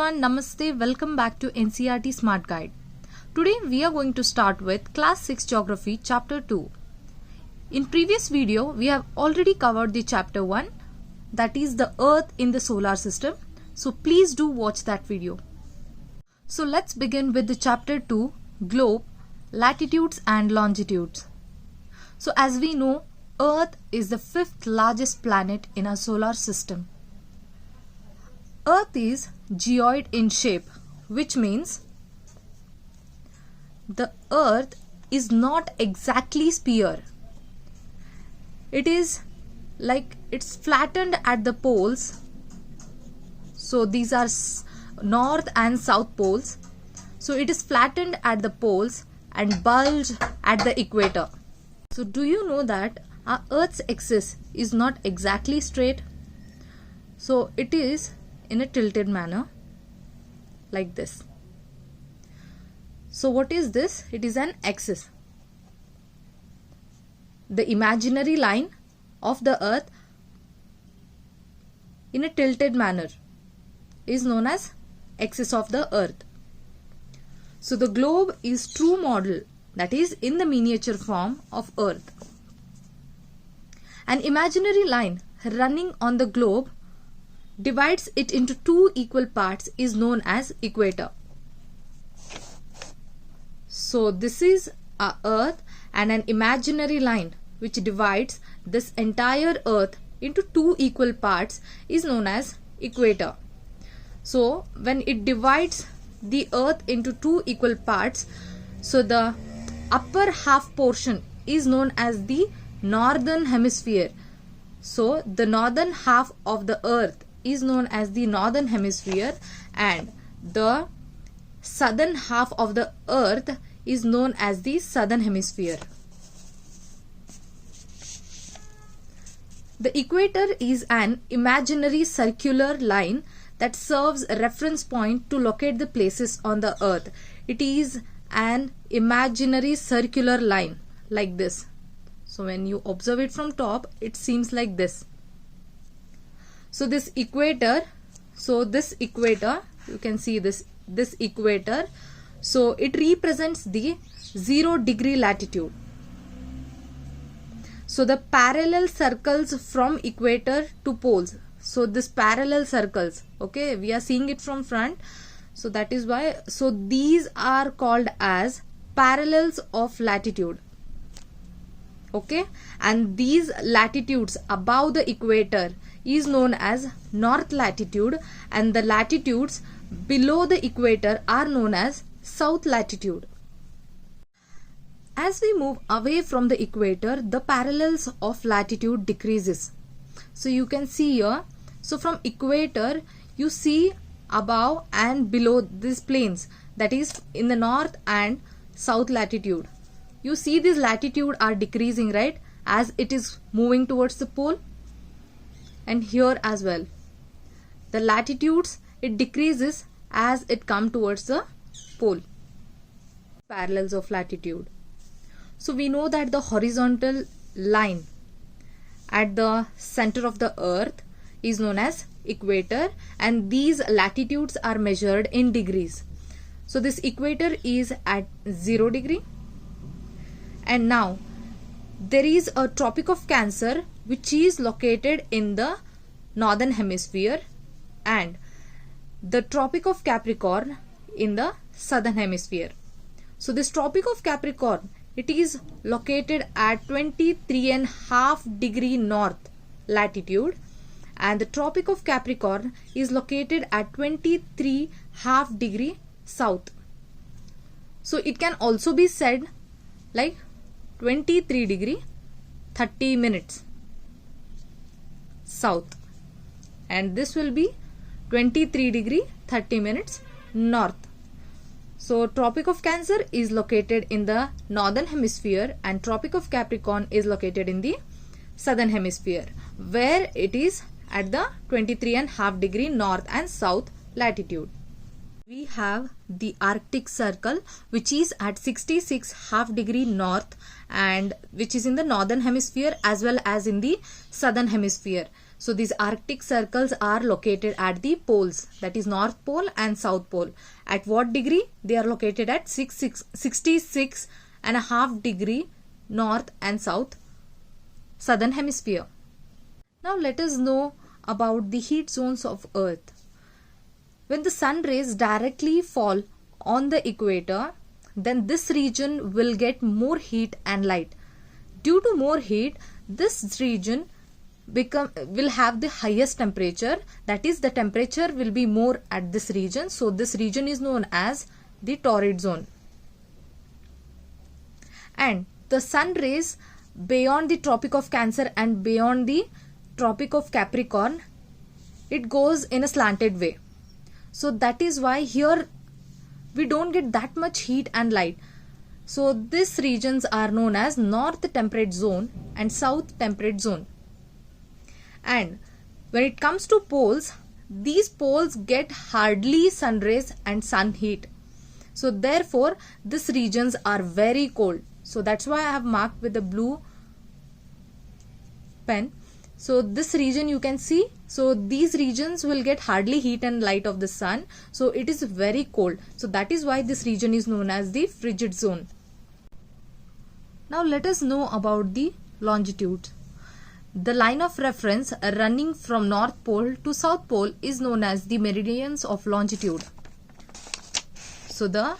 everyone, Namaste, welcome back to NCERT Smart Guide. Today we are going to start with Class 6 Geography Chapter 2. In previous video we have already covered the Chapter 1, that is the Earth in the solar system. So please do watch that video. So let's begin with the Chapter 2, Globe, Latitudes and Longitudes. So as we know, Earth is the 5th largest planet in our solar system. Earth is geoid in shape, which means the Earth is not exactly sphere. It is like it's flattened at the poles. So these are north and south poles. So it is flattened at the poles and bulged at the equator. So do you know that our Earth's axis is not exactly straight? So it is in a tilted manner like this. So what is this? It is an axis. The imaginary line of the Earth in a tilted manner is known as axis of the Earth. So the globe is true model, that is in the miniature form of Earth. An imaginary line running on the globe divides it into two equal parts is known as equator. So this is our Earth, and an imaginary line which divides this entire Earth into two equal parts is known as equator. So when it divides the Earth into two equal parts, so the upper half portion is known as the northern hemisphere. So the northern half of the Earth is known as the northern hemisphere, and the southern half of the Earth is known as the southern hemisphere. The equator is an imaginary circular line that serves a reference point to locate the places on the Earth. It is an imaginary circular line like this. So when you observe it from top, it seems like this. So this equator, you can see this equator, so it represents the 0 degree latitude. So the parallel circles from equator to poles. So this parallel circles, okay, we are seeing it from front. So that is why, so these are called as parallels of latitude. Okay, and these latitudes above the equator is known as north latitude, and the latitudes below the equator are known as south latitude. As we move away from the equator, the parallels of latitude decreases. So you can see here, so from equator you see above and below these planes, that is in the north and south latitude. You see these latitude are decreasing, right, as it is moving towards the pole. And here as well, the latitudes, it decreases as it comes towards the pole. Parallels of latitude. So we know that the horizontal line at the center of the Earth is known as equator, and these latitudes are measured in degrees. So this equator is at 0 degree. And now there is a Tropic of Cancer which is located in the northern hemisphere, and the Tropic of Capricorn in the southern hemisphere. So this Tropic of Capricorn, it is located at 23.5 degree north latitude, and the Tropic of Capricorn is located at 23.5 degree south. So it can also be said like 23 degree 30 minutes south, and this will be 23 degree 30 minutes north. So Tropic of Cancer is located in the northern hemisphere, and Tropic of Capricorn is located in the southern hemisphere, where it is at the 23.5 degree north and south latitude. We have the Arctic Circle, which is at 66.5 degree north, and which is in the northern hemisphere as well as in the southern hemisphere. So these Arctic circles are located at the poles, that is North Pole and South Pole. At what degree? They are located at 66.5 degree north and south, southern hemisphere. Now let us know about the heat zones of Earth. When the sun rays directly fall on the equator, then this region will get more heat and light. Due to more heat, this region will have the highest temperature, that is the temperature will be more at this region. So this region is known as the torrid zone. And the sun rays beyond the Tropic of Cancer and beyond the Tropic of Capricorn, it goes in a slanted way. So that is why here we don't get that much heat and light. So these regions are known as North Temperate Zone and South Temperate Zone. And when it comes to poles, these poles get hardly sun rays and sun heat. So therefore these regions are very cold. So that's why I have marked with the blue pen. So this region you can see, so these regions will get hardly heat and light of the sun. So it is very cold. So that is why this region is known as the frigid zone. Now let us know about the longitude. The line of reference running from North Pole to South Pole is known as the meridians of longitude. So the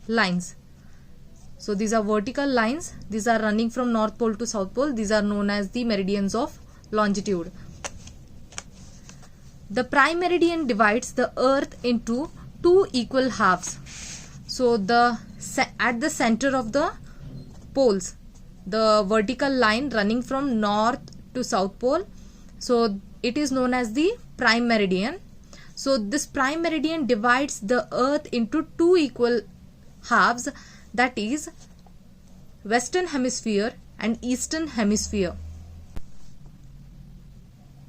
lines. So these are vertical lines. These are running from North Pole to South Pole. These are known as the meridians of longitude. The prime meridian divides the Earth into two equal halves. So at the center of the poles, the vertical line running from North to South Pole, so it is known as the prime meridian. So this prime meridian divides the Earth into two equal halves, that is Western Hemisphere and Eastern Hemisphere.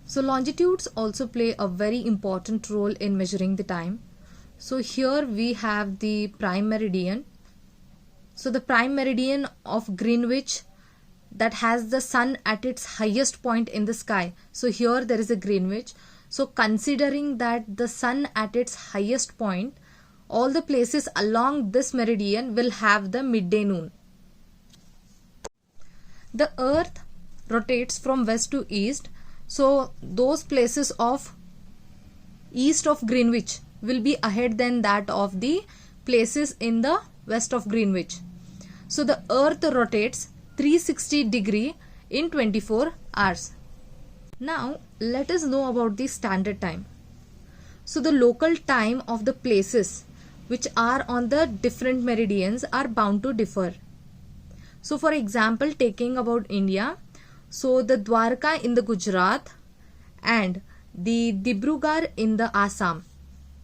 So longitudes also play a very important role in measuring the time. So here we have the prime meridian. So the prime meridian of Greenwich, that has the sun at its highest point in the sky. So here there is a Greenwich. So considering that the sun at its highest point, all the places along this meridian will have the midday noon. The Earth rotates from west to east. So those places of east of Greenwich will be ahead than that of the places in the west of Greenwich. So the Earth rotates 360 degree in 24 hours. Now let us know about the standard time. So the local time of the places which are on the different meridians are bound to differ. So for example, taking about India, so the Dwarka in the Gujarat and the Dibrugarh in the Assam,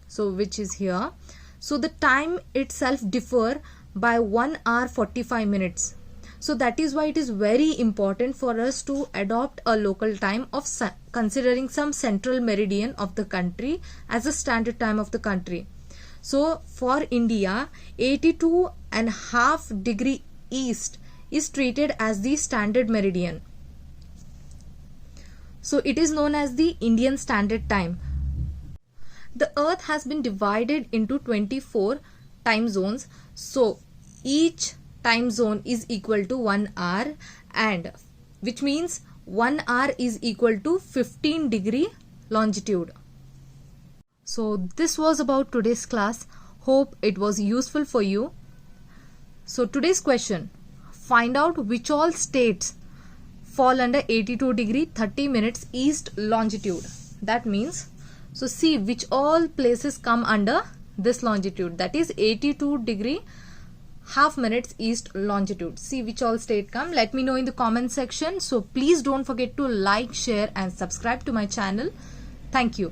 so which is here, so the time itself differ by 1 hour 45 minutes. So that is why it is very important for us to adopt a local time of considering some central meridian of the country as a standard time of the country. So for India, 82.5 degree east is treated as the standard meridian. So it is known as the Indian Standard Time. The Earth has been divided into 24 time zones. So each time zone is equal to 1 hour, and which means 1 hour is equal to 15 degree longitude. So this was about today's class. Hope it was useful for you. So today's question: find out which all states fall under 82 degree 30 minutes east longitude. That means, so see which all places come under this longitude, that is 82 degree half minutes east longitude. See which all state come. Let me know in the comment section. So please don't forget to like, share and subscribe to my channel. Thank you.